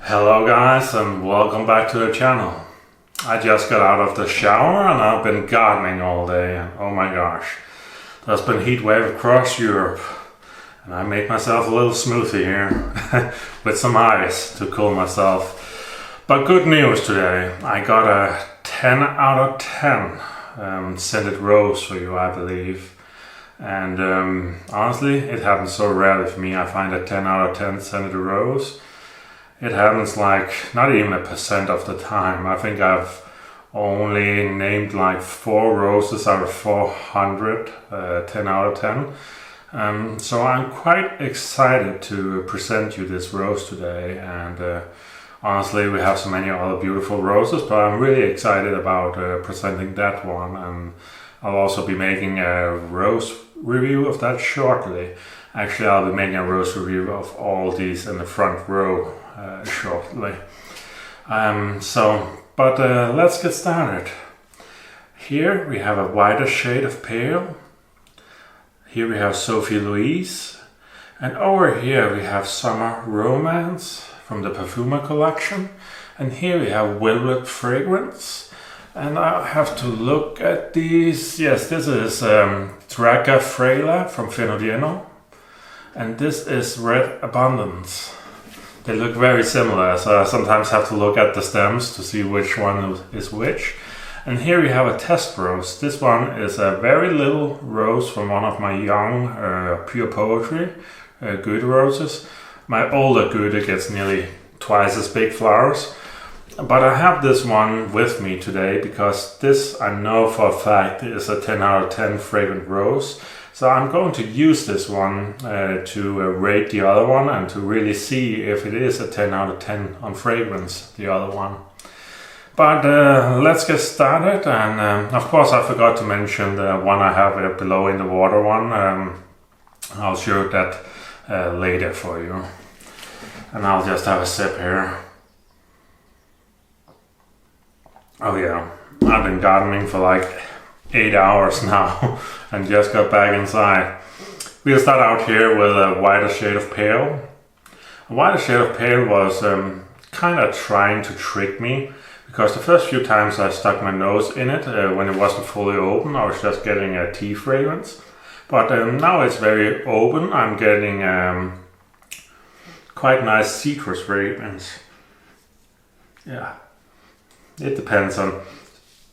Hello guys and welcome back to the channel. I just got out of the shower and I've been gardening all day and oh my gosh, there's been heat wave across Europe and I made myself a little smoothie here with some ice to cool myself. But good news today, I got a 10 out of 10 scented rose for you, I believe. And honestly, it happens so rarely for me. I find a 10 out of 10 scented rose. It happens like not even 1% of the time. I think I've only named like 4 roses out of 400, 10 out of 10. So I'm quite excited to present you this rose today. And honestly, we have so many other beautiful roses, but I'm really excited about presenting that one. And I'll also be making a rose review of that shortly. Actually, I'll be making a rose review of all these in the front row shortly. Let's get started. Here we have a wider shade of pale. Here we have Sophie Luise. And over here we have Summer Romance from the Perfumer collection. And here we have Velvet Fragrance. And I have to look at these. Yes, this is Draga Frayla from Fenodieno. And this is Red Abundance. They look very similar, so I sometimes have to look at the stems to see which one is which. And here we have a test rose. This one is a very little rose from one of my young pure poetry Goethe roses. My older Goethe gets nearly twice as big flowers. But I have this one with me today because this I know for a fact is a 10 out of 10 fragrant rose. So I'm going to use this one to rate the other one and to really see if it is a 10 out of 10 on fragrance, the other one. But let's get started. And of course I forgot to mention the one I have below in the water one. I'll show that later for you. And I'll just have a sip here. Oh yeah, I've been gardening for like 8 hours now and just got back inside. We'll start out here with a wider shade of pale. A wider shade of pale was kind of trying to trick me because the first few times I stuck my nose in it when it wasn't fully open, I was just getting a tea fragrance. But now it's very open, I'm getting quite nice citrus fragrance. Yeah. It depends on,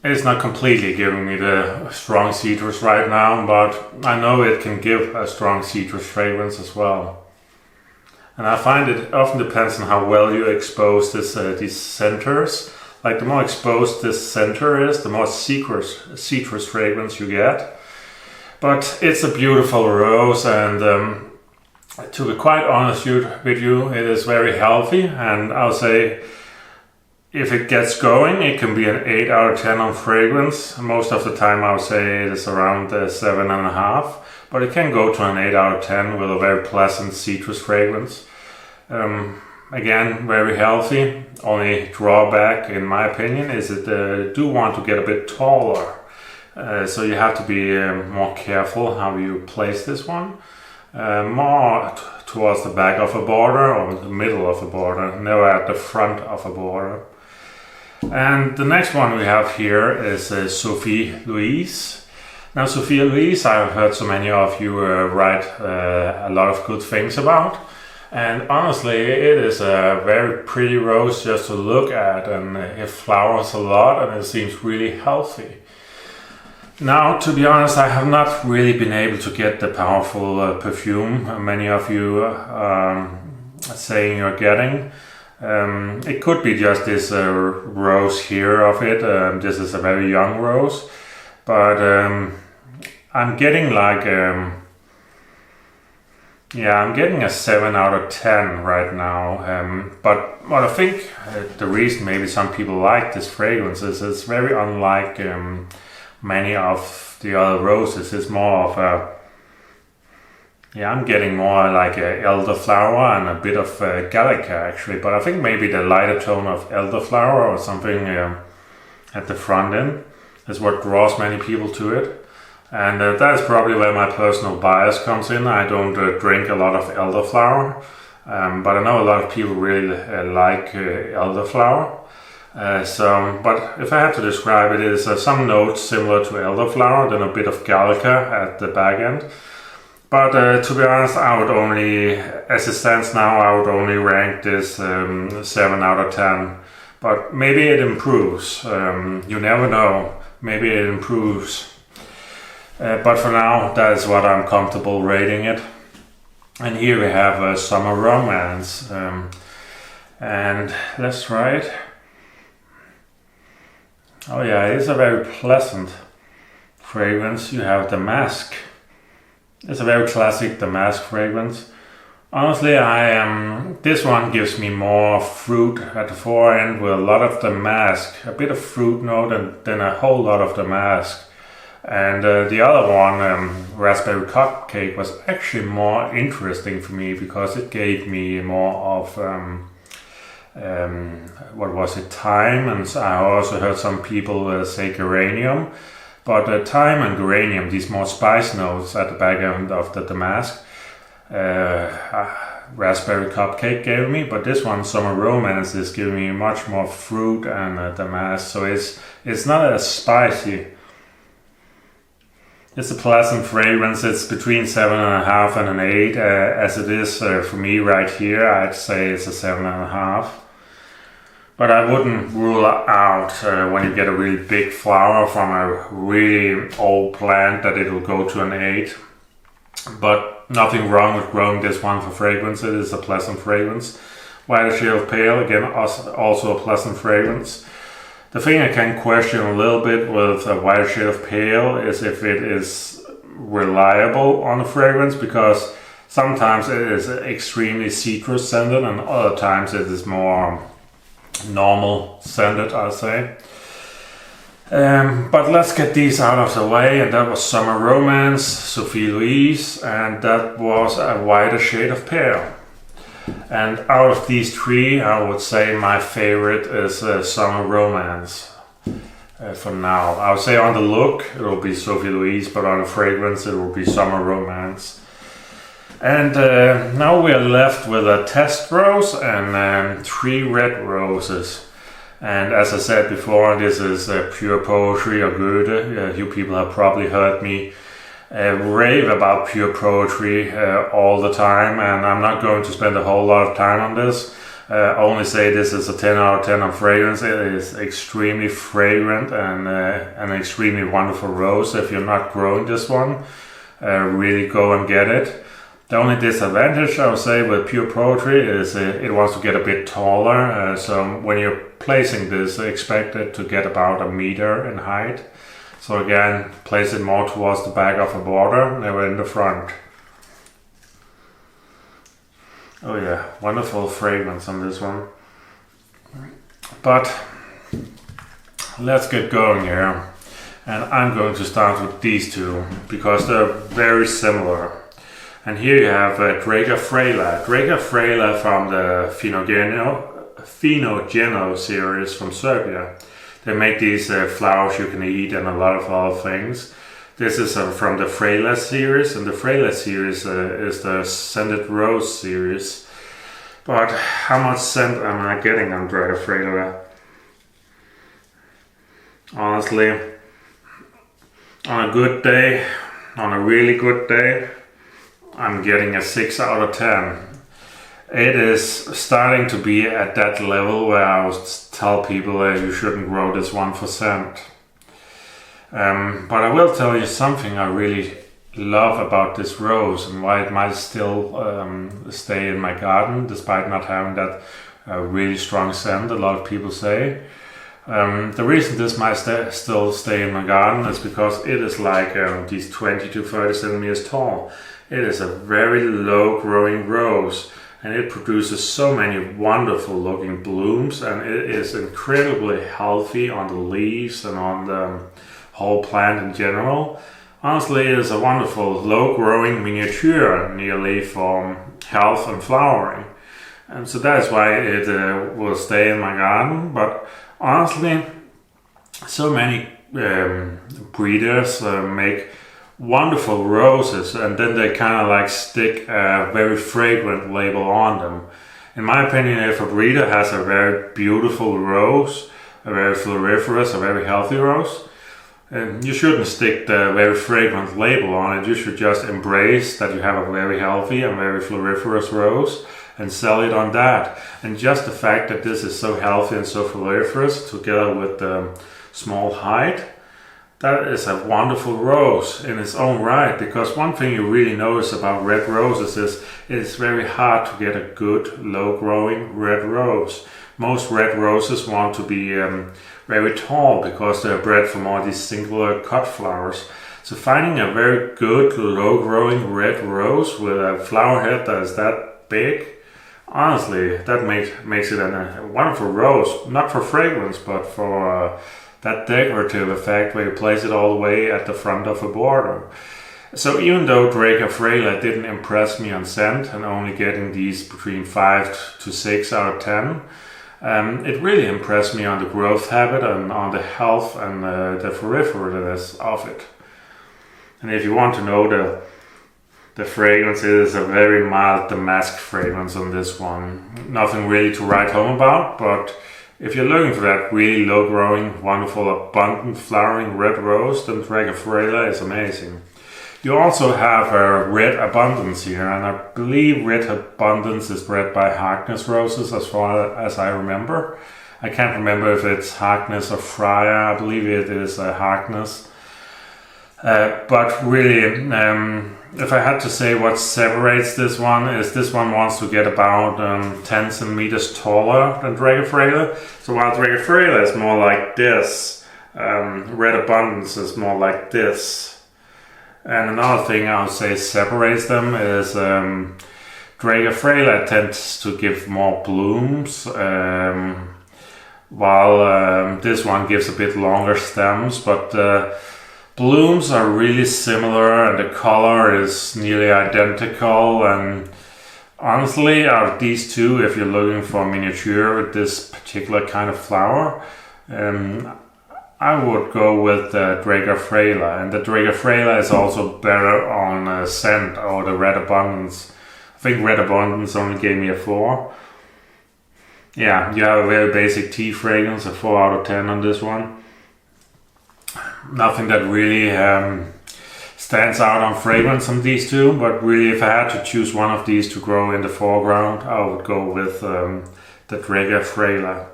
it's not completely giving me the strong citrus right now, but I know it can give a strong citrus fragrance as well. And I find it often depends on how well you expose these centers. Like the more exposed this center is, the more citrus fragrance you get. But it's a beautiful rose, and to be quite honest with you, it is very healthy, and I'll say if it gets going, it can be an 8 out of 10 on fragrance. Most of the time I would say it is around 7.5, but it can go to an 8 out of 10 with a very pleasant citrus fragrance. Again, very healthy. Only drawback in my opinion is that do want to get a bit taller. So you have to be more careful how you place this one. More towards the back of a border or the middle of a border, never at the front of a border. And the next one we have here is Sophie Luise. Now Sophie Luise, I've heard so many of you write a lot of good things about. And honestly, it is a very pretty rose just to look at, and it flowers a lot and it seems really healthy. Now, to be honest, I have not really been able to get the powerful perfume many of you are saying you're getting. It could be just this rose here of it. This is a very young rose, but I'm getting like I'm getting a 7 out of 10 right now. But what I think the reason maybe some people like this fragrance is it's very unlike many of the other roses. It's more of a, I'm getting more like a elderflower and a bit of gallica actually, but I think maybe the lighter tone of elderflower or something at the front end is what draws many people to it. And that's probably where my personal bias comes in. I don't drink a lot of elderflower. But I know a lot of people really like elderflower. But if I had to describe it, is some notes similar to elderflower, then a bit of gallica at the back end. But to be honest, I would only, as it stands now, I would only rank this 7 out of 10. But maybe it improves. You never know. Maybe it improves. But for now, that is what I'm comfortable rating it. And here we have Summer Romance. And let's try it. Oh yeah, it is a very pleasant fragrance. You have Damask. It's a very classic Damask fragrance. Honestly, this one gives me more fruit at the fore end with a lot of Damask, a bit of fruit note, and then a whole lot of Damask. And the other one, Raspberry Cupcake, was actually more interesting for me because it gave me more of what was it, thyme, and I also heard some people say geranium. But thyme and geranium, these more spice notes at the back end of the Damask, Raspberry Cupcake gave me, but this one, Summer Romance, is giving me much more fruit and Damask, so it's not as spicy. It's a pleasant fragrance. It's between 7.5 and an 8, as it is for me right here. I'd say it's a 7.5. But I wouldn't rule out when you get a really big flower from a really old plant that it will go to an 8. But nothing wrong with growing this one for fragrance. It is a pleasant fragrance. White Shade of Pale, again, also a pleasant fragrance. The thing I can question a little bit with a White Shade of Pale is if it is reliable on a fragrance, because sometimes it is extremely citrus scented and other times it is more normal scented, I'll say. But let's get these out of the way, and that was Summer Romance, Sophie Luise, and that was a Whiter Shade of Pale. And out of these three, I would say my favorite is Summer Romance. For now, I would say on the look it will be Sophie Luise, but on the fragrance it will be Summer Romance. And now we are left with a test rose and 3 red roses. And as I said before, this is pure poetry or Goethe. You people have probably heard me rave about pure poetry all the time, and I'm not going to spend a whole lot of time on this. I only say this is a 10 out of 10 on fragrance. It is extremely fragrant and an extremely wonderful rose. If you're not growing this one, really go and get it. The only disadvantage, I would say, with pure poetry is it wants to get a bit taller. So when you're placing this, expect it to get about 1 meter in height. So again, place it more towards the back of a border, never in the front. Oh yeah, wonderful fragrance on this one. But let's get going here. And I'm going to start with these two because they're very similar. And here you have Draga Frayla. Draga Frayla from the Finogeno series from Serbia. They make these flowers you can eat and a lot of other things. This is from the Frayla series, and the Frayla series is the Scented Rose series. But how much scent am I getting on Draga Frayla? Honestly, on a good day, on a really good day, I'm getting a 6 out of 10. It is starting to be at that level where I would tell people you shouldn't grow this one for scent. But I will tell you something I really love about this rose and why it might still stay in my garden despite not having that really strong scent, a lot of people say. The reason this might still stay in my garden is because it is like these 20 to 30 centimeters tall. It is a very low growing rose, and it produces so many wonderful looking blooms, and it is incredibly healthy on the leaves and on the whole plant in general. Honestly, it is a wonderful low growing miniature nearly for health and flowering, and so that is why it will stay in my garden. But honestly, so many breeders make wonderful roses, and then they kind of like stick a very fragrant label on them. In my opinion, if a breeder has a very beautiful rose, a very floriferous, a very healthy rose, you shouldn't stick the very fragrant label on it. You should just embrace that you have a very healthy and very floriferous rose and sell it on that. And just the fact that this is so healthy and so floriferous together with the small height, that is a wonderful rose in its own right. Because one thing you really notice about red roses is it's very hard to get a good low growing red rose. Most red roses want to be very tall because they're bred from all these singular cut flowers. So finding a very good low growing red rose with a flower head that is that big, honestly, that makes it a wonderful rose. Not for fragrance, but for that decorative effect where you place it all the way at the front of a border. So even though Draga Frayla didn't impress me on scent and only getting these between 5 to 6 out of 10, it really impressed me on the growth habit and on the health and the floriferousness of it. And if you want to know the fragrance, it is a very mild damask fragrance on this one. Nothing really to write home about, but if you're looking for that really low growing, wonderful, abundant flowering red rose, then Draga Frayla is amazing. You also have a Red Abundance here, and I believe Red Abundance is bred by Harkness roses as far as I remember. I can't remember if it's Harkness or Frayla. I believe it is Harkness. But really, if I had to say what separates this one is this one wants to get about 10 centimeters taller than Draga Frayla. So while Draga Frayla is more like this, Red Abundance is more like this. And another thing I would say separates them is Draga Frayla tends to give more blooms, while this one gives a bit longer stems, but blooms are really similar and the color is nearly identical. And honestly, out of these two, if you're looking for a miniature with this particular kind of flower, I would go with the Draga Frayla, and the Draga Frayla is also better on scent or the Red Abundance. I think Red Abundance only gave me a 4. Yeah, you have a very basic tea fragrance, a 4 out of 10 on this one. Nothing that really stands out on fragrance on these two, but really if I had to choose one of these to grow in the foreground, I would go with the Draga Frayla.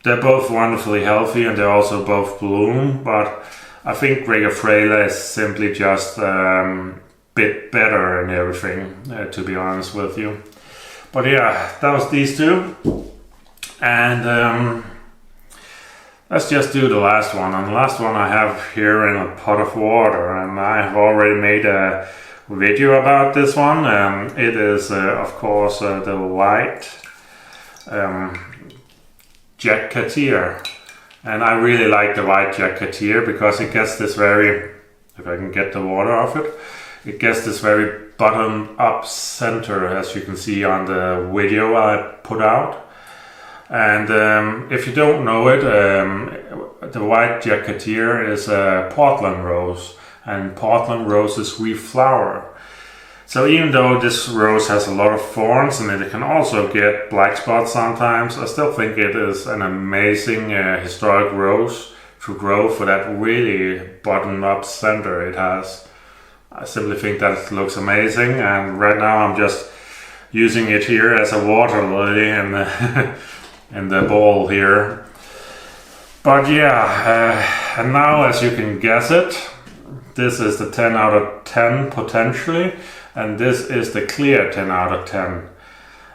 They're both wonderfully healthy and they're also both bloom, but I think Draga Frayla is simply just a bit better in everything, to be honest with you. But yeah, that was these two. And let's just do the last one. And the last one I have here in a pot of water, and I have already made a video about this one. It is, of course, the white Jack Katir, and I really like the white Jack Katir because it gets this very, if I can get the water off it, it gets this very bottom up center, as you can see on the video I put out. And if you don't know it, the white Jack Katir is a Portland rose, and Portland roses reflower. So even though this rose has a lot of thorns and it can also get black spots sometimes, I still think it is an amazing historic rose to grow for that really bottom up center it has. I simply think that it looks amazing, and right now I'm just using it here as a water lily in the bowl here. But yeah, and now as you can guess it, this is the 10 out of 10 potentially. And this is the clear 10 out of 10.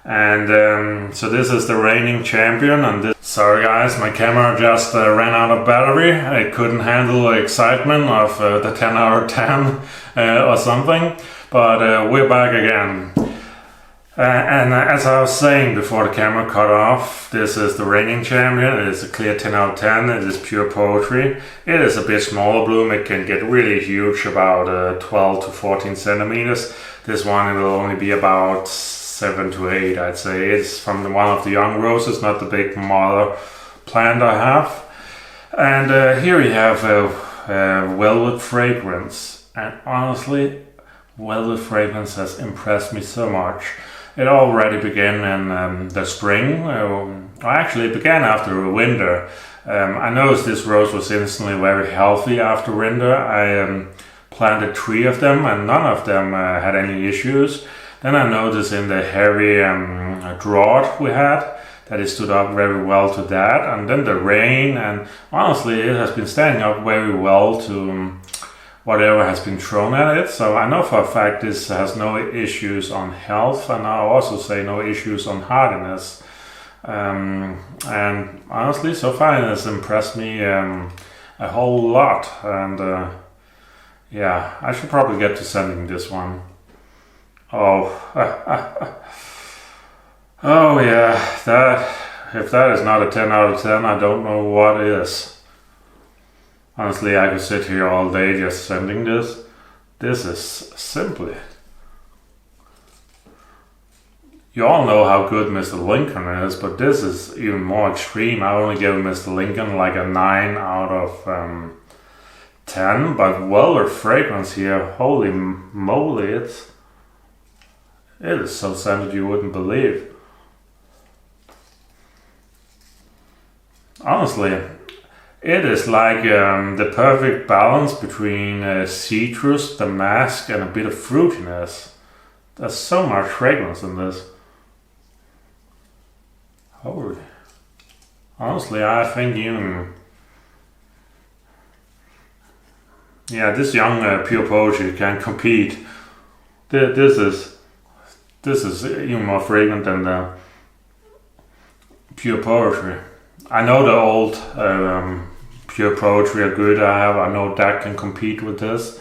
And so this is the reigning champion. And sorry guys, my camera just ran out of battery. I couldn't handle the excitement of the 10 out of 10 or something. But we're back again. And as I was saying before the camera cut off, this is the reigning champion. It is a clear 10 out of 10. It is pure poetry. It is a bit smaller bloom. It can get really huge, about 12 to 14 centimeters. This one, it will only be about 7 to 8, I'd say. It's from one of the young roses, not the big mother plant I have. And here we have a velvet fragrance. and honestly, well, the fragrance has impressed me so much. It already began in the spring. Actually, it began after winter. I noticed this rose was instantly very healthy after winter. I planted 3 of them and none of them had any issues. Then I noticed in the heavy drought we had that it stood up very well to that, and then the rain, and honestly it has been standing up very well to whatever has been thrown at it. So I know for a fact this has no issues on health, and I'll also say no issues on hardiness. And honestly, so far it has impressed me a whole lot. And yeah, I should probably get to sending this one. Oh, oh yeah, that if that is not a 10 out of 10, I don't know what is. Honestly, I could sit here all day just sending this. This is simply... You all know how good Mr. Lincoln is, but this is even more extreme. I only give Mr. Lincoln like a 9 out of 10, but well, the fragrance here, holy moly, it is so scented you wouldn't believe. Honestly, it is like the perfect balance between citrus, damask, and a bit of fruitiness. There's so much fragrance in this. Holy. Honestly, I think even... Yeah, this young pure poetry can compete. This is even more fragrant than the pure poetry. I know the old pure poetry of Goethe I know that can compete with this,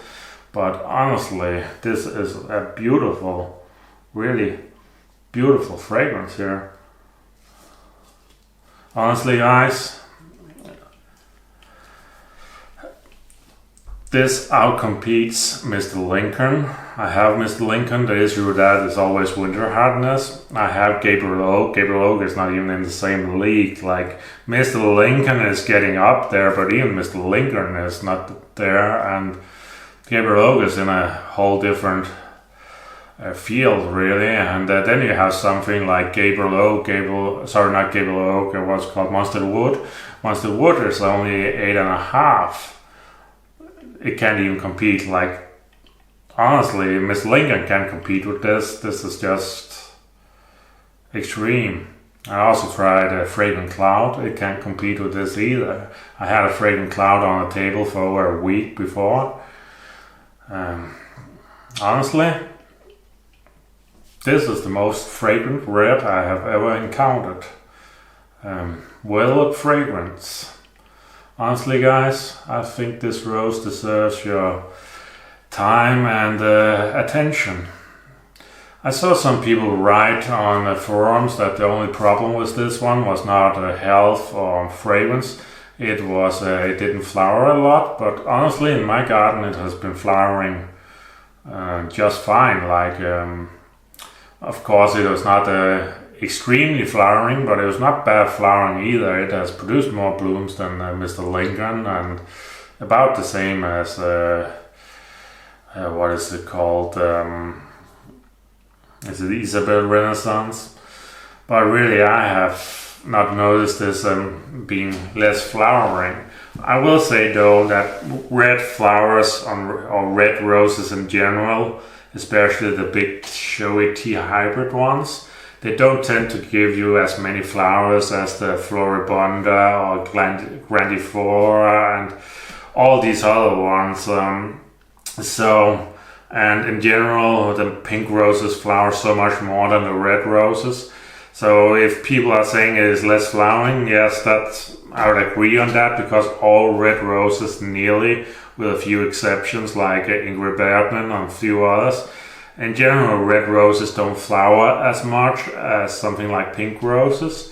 but honestly, this is a beautiful, really beautiful fragrance here. Honestly, guys, this outcompetes Mr. Lincoln. I have Mr. Lincoln. The issue with that is always winter hardness. I have Gabriel Oak. Gabriel Oak is not even in the same league. Like, Mr. Lincoln is getting up there, but even Mr. Lincoln is not there. And Gabriel Oak is in a whole different field, really. And then you have something like Gabriel Oak. Not Gabriel Oak. What's called Monster Wood. Monster Wood is only 8.5. It can't even compete. Like, honestly, Miss Lincoln can't compete with this. This is just extreme. I also tried a Fragrant Cloud. It can't compete with this either. I had a Fragrant Cloud on the table for over a week before. Honestly, this is the most fragrant red I have ever encountered. Well, fragrance. Honestly, guys, I think this rose deserves your time and attention. I saw some people write on the forums that the only problem with this one was not health or fragrance. It was it didn't flower a lot, but honestly, in my garden it has been flowering just fine. Like, of course, it was not extremely flowering, but it was not bad flowering either. It has produced more blooms than Mr. Lincoln, and about the same as what is it called? Is it Isabel Renaissance? But really, I have not noticed this being less flowering. I will say though that red flowers or red roses in general, especially the big showy tea hybrid ones, they don't tend to give you as many flowers as the Floribunda or Grandiflora and all these other ones. And in general, the pink roses flower so much more than the red roses. So if people are saying it is less flowering, yes, I would agree on that, because all red roses nearly, with a few exceptions like Ingrid Bergman and a few others, in general, red roses don't flower as much as something like pink roses.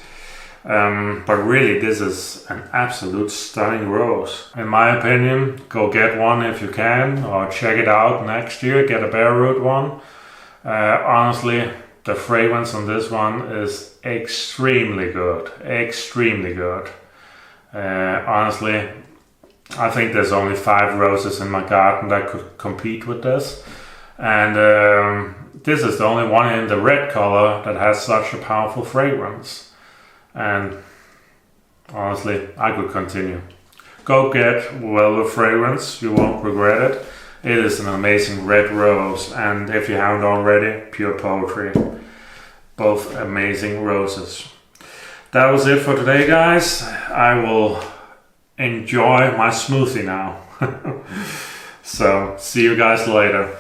But really, this is an absolute stunning rose. In my opinion, go get one if you can, or check it out next year, get a bare root one. Honestly, the fragrance on this one is extremely good, extremely good. Honestly, I think there's only 5 roses in my garden that could compete with this. And this is the only one in the red color that has such a powerful fragrance. And honestly, I could continue. Go get Velvet Fragrance, you won't regret it. It is an amazing red rose, and if you haven't already, Pure Poetry. Both amazing roses. That was it for today, guys. I will enjoy my smoothie now. So, see you guys later.